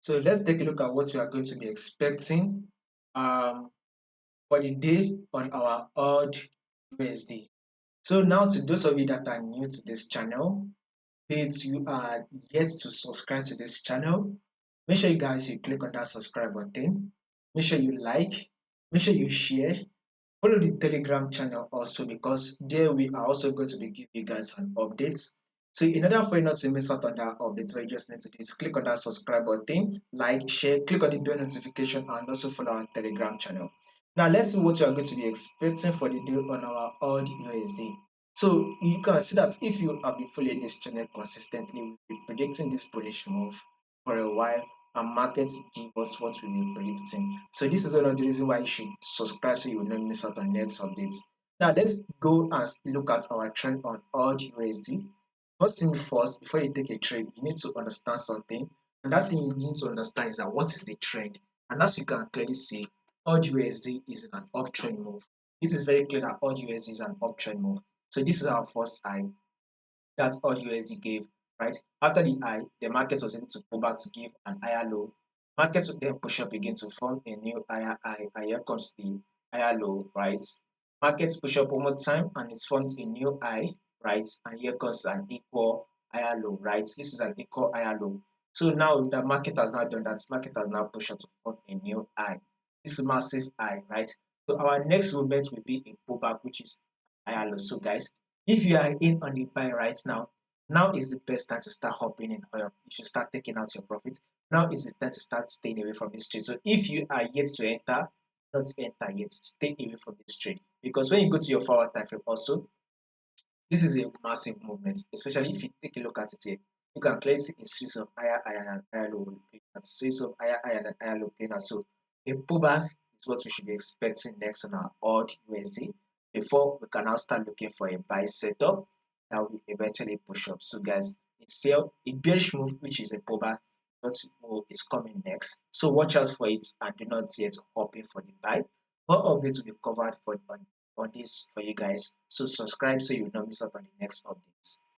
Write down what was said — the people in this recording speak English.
So let's take a look at what we are going to be expecting um, for the day on our AUD USD. So now to those of you that are new to this channel, please you are yet to subscribe to this channel. Make sure you guys you click on that subscribe button. Make sure you like. Make sure you share. Follow the Telegram channel also because there we are also going to be giving you guys an update. So in order for you not to miss out on that update, what you just need to do is click on that subscribe button, like, share, click on the bell notification, and also follow our Telegram channel. Now let's see what you are going to be expecting for the day on our odd USD. So you can see that if you have been following this channel consistently, we'll be predicting this bullish move for a while and markets give us what we were predicting. So this is one of the reasons why you should subscribe so you will not miss out on next updates. Now let's go and look at our trend on odd USD. First thing first, before you take a trade, you need to understand something. And that thing you need to understand is that what is the trend? And as you can clearly see, odd USD is in an uptrend move. It is very clear that odd USD is an uptrend move. So this is our first high that odd USD gave, right? After the high, the market was able to pull back to give an higher low. Market would then push up again to form a new higher high, and here comes the higher low, right? Markets push up one more time and it's formed a new high, right? And here comes an equal higher low, right? This is an equal higher low. So now the market has now done that. Market has now pushed up to form a new high. This is massive high, right? So our next movement will be a pullback, which is higher low. So guys, if you are in on the buy right now, now is the best time to start hopping in oil. You should start taking out your profit. Now is the time to start staying away from this trade. So if you are yet to enter, not enter yet, stay away from this trade. Because when you go to your forward time frame also, this is a massive movement, especially if you take a look at it here. You can clearly see a series of higher and higher low, a series of higher and higher low playing. So a pullback is what we should be expecting next on our odd USD before we can now start looking for a buy setup that will eventually push up. So guys, it's sell a bearish move, which is a pullback. What move is coming next? So watch out for it and do not yet hop in for the buy. More updates will be covered on this for you guys. So subscribe so you will not miss out on the next updates.